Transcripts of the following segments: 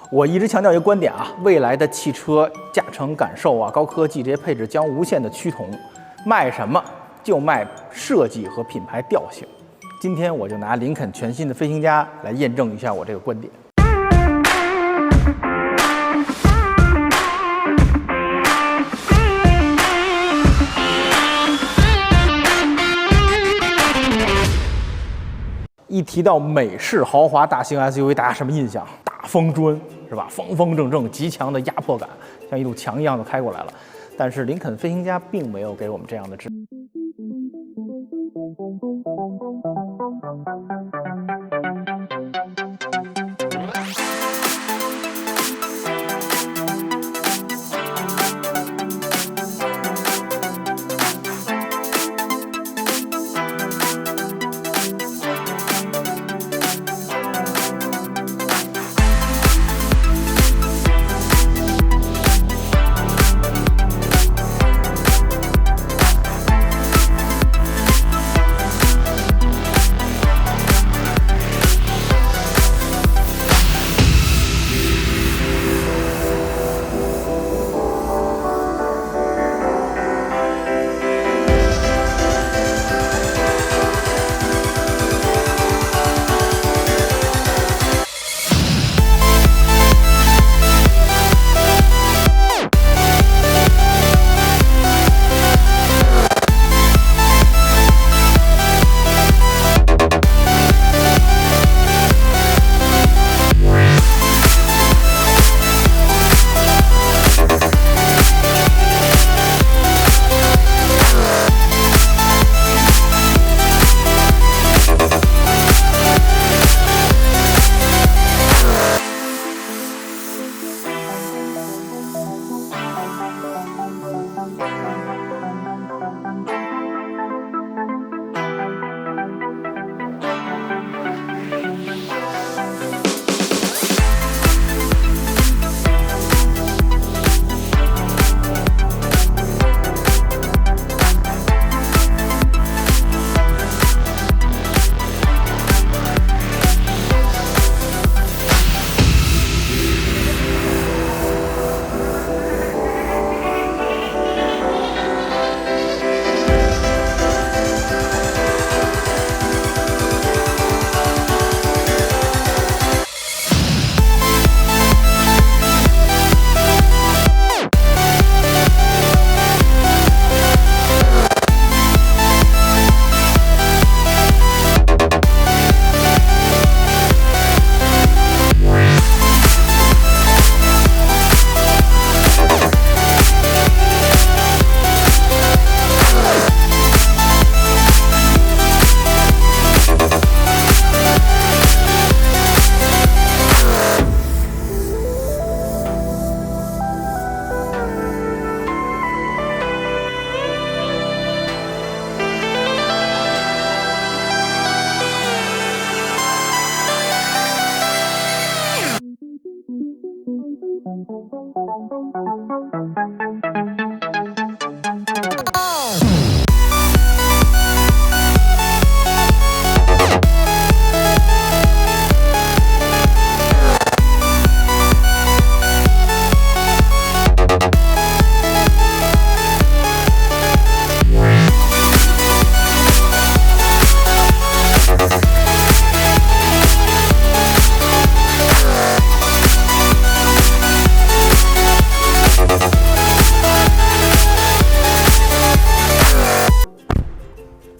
我一直强调一个观点啊，未来的汽车驾乘感受啊、高科技这些配置将无限的趋同，卖什么就卖设计和品牌调性。今天我就拿林肯全新的飞行家来验证一下我这个观点。一提到美式豪华大型 SUV， 大家什么印象？大风砖是吧？方方正正，极强的压迫感，像一堵墙一样的开过来了。但是林肯飞行家并没有给我们这样的质感。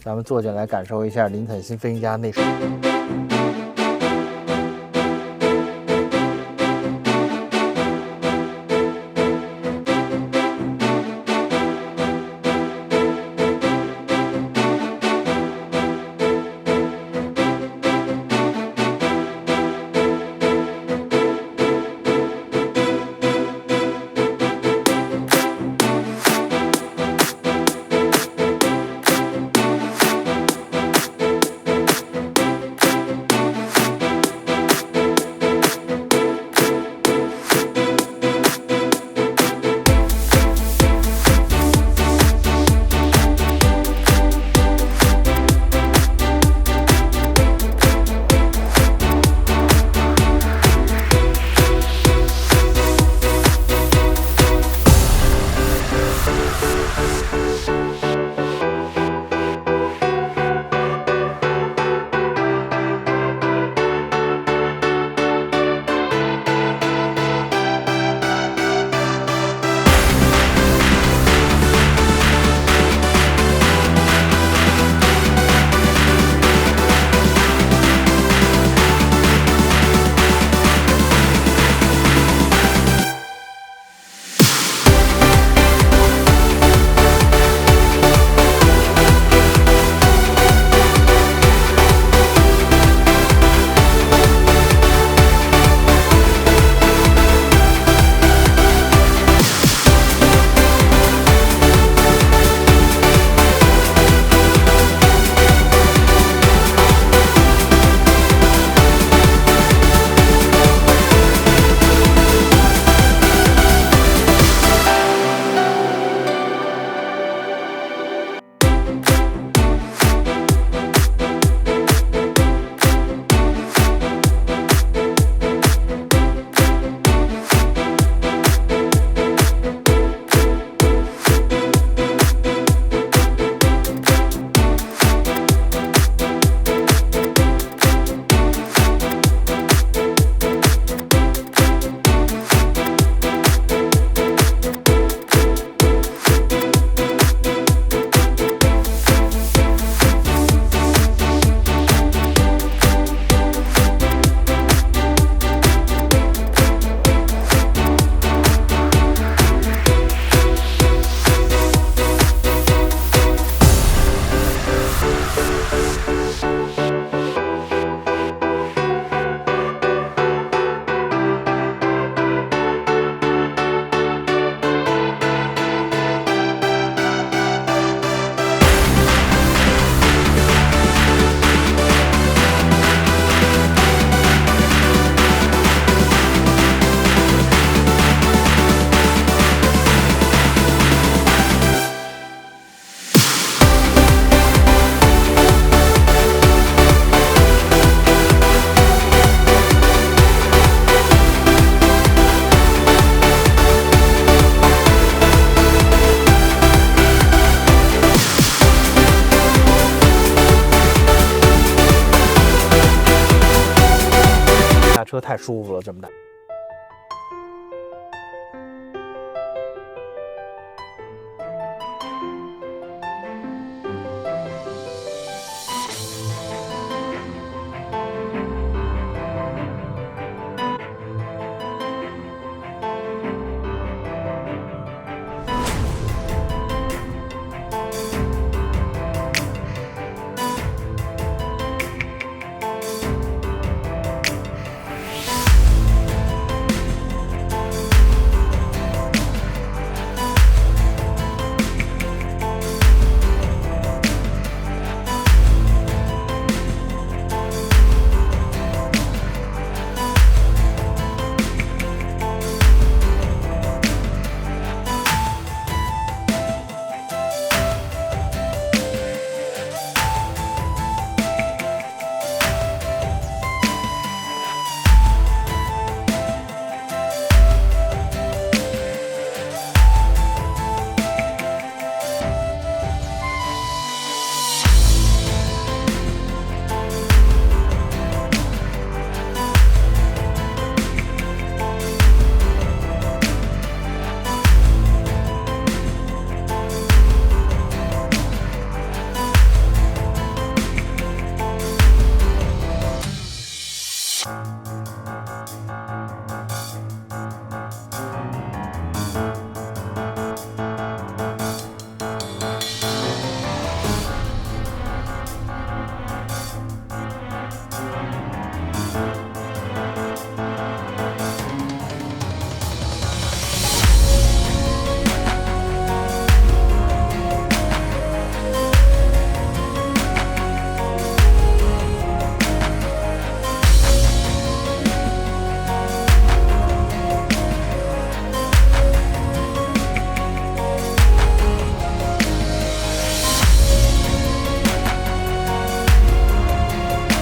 咱们坐进来感受一下林肯新飞行家内饰。车太舒服了，这么大。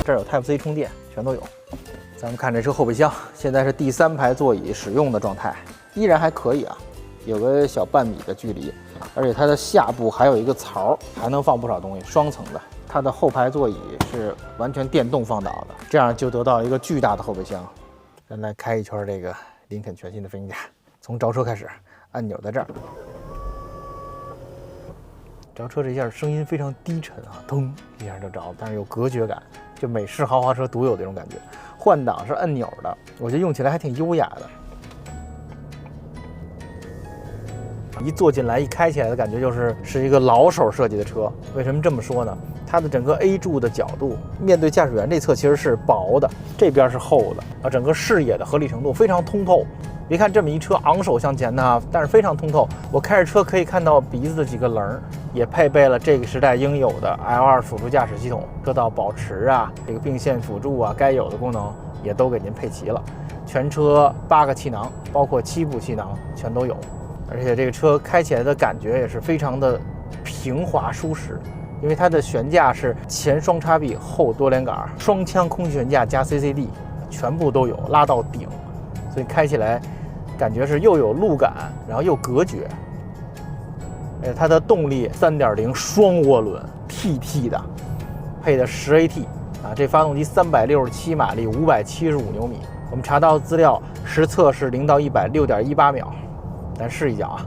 这儿有 Type C 充电，全都有。咱们看这车后备箱，现在是第3排座椅使用的状态，依然还可以啊，有个小半米的距离，而且它的下部还有一个槽，还能放不少东西，双层的。它的后排座椅是完全电动放倒的，这样就得到一个巨大的后备箱。咱来开一圈这个林肯全新的飞行家，从着车开始，按钮在这儿。着车这一下声音非常低沉啊，噔一下就着，但是有隔绝感，就美式豪华车独有的这种感觉。换挡是按钮的，我觉得用起来还挺优雅的。一坐进来，一开起来的感觉是一个老手设计的车。为什么这么说呢？它的整个 A 柱的角度面对驾驶员这侧其实是薄的，这边是厚的啊，整个视野的合理程度非常通透。别看这么一车昂首向前的，但是非常通透。我开着车可以看到鼻子的几个棱，也配备了这个时代应有的 L2 辅助驾驶系统，车道保持啊，这个并线辅助啊，该有的功能也都给您配齐了。全车8个气囊，包括7部气囊全都有，而且这个车开起来的感觉也是非常的平滑舒适。因为它的悬架是前双叉臂后多连杆，双腔空气悬架加 CCD， 全部都有，拉到顶，所以开起来感觉是又有路感，然后又隔绝。它的动力3.0双涡轮 TT 的，配的10AT啊，这发动机367马力，575牛米。我们查到资料，实测是0到100 6.18秒，咱试一脚啊。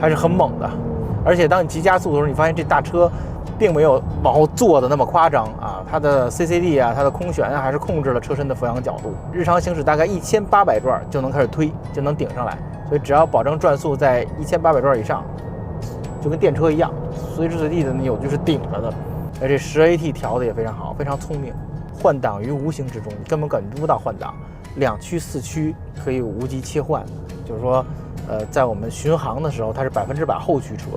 还是很猛的，而且当你急加速的时候，你发现这大车并没有往后坐的那么夸张啊，它的 CCD 啊，它的空悬啊，还是控制了车身的俯仰角度。日常行驶大概1800转就能开始推，就能顶上来，所以只要保证转速在1800转以上，就跟电车一样，随时随地的扭矩是顶着的。而且10AT 调的也非常好，非常聪明，换挡于无形之中，你根本感觉不到换挡。2驱4驱可以无级切换，就是说。在我们巡航的时候，它是100%后驱车，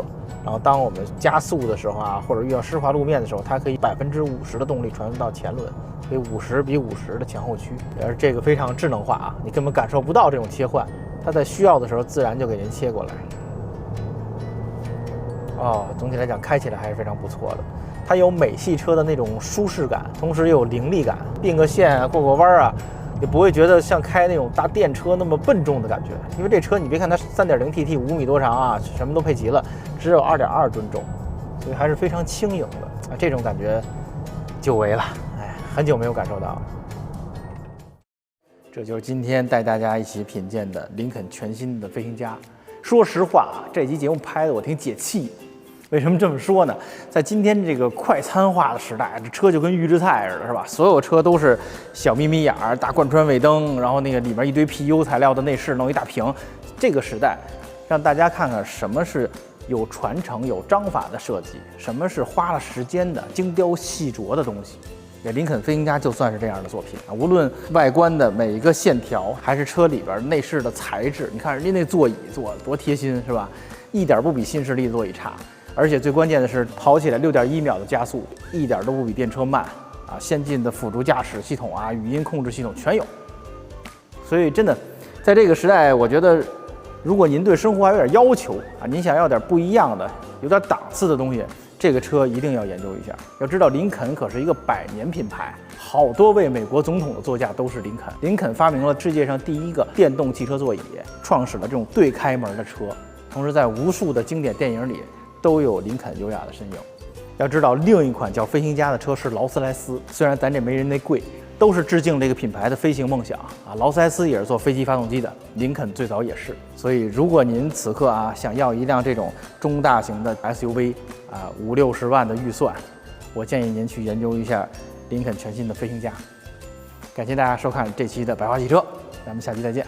然后当我们加速的时候啊，或者遇到湿滑路面的时候，它可以50%的动力传送到前轮，可以50比50的前后驱，而这个非常智能化啊，你根本感受不到这种切换，它在需要的时候自然就给您切过来。总体来讲开起来还是非常不错的，它有美系车的那种舒适感，同时又有凌厉感，并个线啊，过个弯啊。也不会觉得像开那种大电车那么笨重的感觉，因为这车你别看它3.0TT5米多长啊，什么都配齐了，只有2.2吨重，所以还是非常轻盈的。啊，这种感觉久违了，哎，很久没有感受到了。这就是今天带大家一起品鉴的林肯全新的飞行家。说实话啊，这期节目拍的我挺解气。为什么这么说呢？在今天这个快餐化的时代，这车就跟预制菜似的，是吧？所有车都是小眯眯眼儿、大贯穿尾灯，然后那个里面一堆 PU 材料的内饰弄一大屏。这个时代，让大家看看什么是有传承、有章法的设计，什么是花了时间的精雕细琢的东西。也林肯飞行家就算是这样的作品啊，无论外观的每一个线条，还是车里边内饰的材质，你看人家那座椅做的多贴心，是吧？一点不比新势力座椅差。而且最关键的是，跑起来6.1秒的加速，一点都不比电车慢啊！先进的辅助驾驶系统啊，语音控制系统全有。所以真的，在这个时代，我觉得，如果您对生活还有点要求啊，您想要点不一样的、有点档次的东西，这个车一定要研究一下。要知道，林肯可是一个100年品牌，好多位美国总统的座驾都是林肯。林肯发明了世界上第一个电动汽车座椅，创始了这种对开门的车，同时在无数的经典电影里都有林肯优雅的身影。要知道，另一款叫飞行家的车是劳斯莱斯，虽然咱这没人那贵，都是致敬这个品牌的飞行梦想啊。劳斯莱斯也是做飞机发动机的，林肯最早也是。所以，如果您此刻啊想要一辆这种中大型的 SUV 啊，50-60万的预算，我建议您去研究一下林肯全新的飞行家。感谢大家收看这期的百花汽车，咱们下期再见。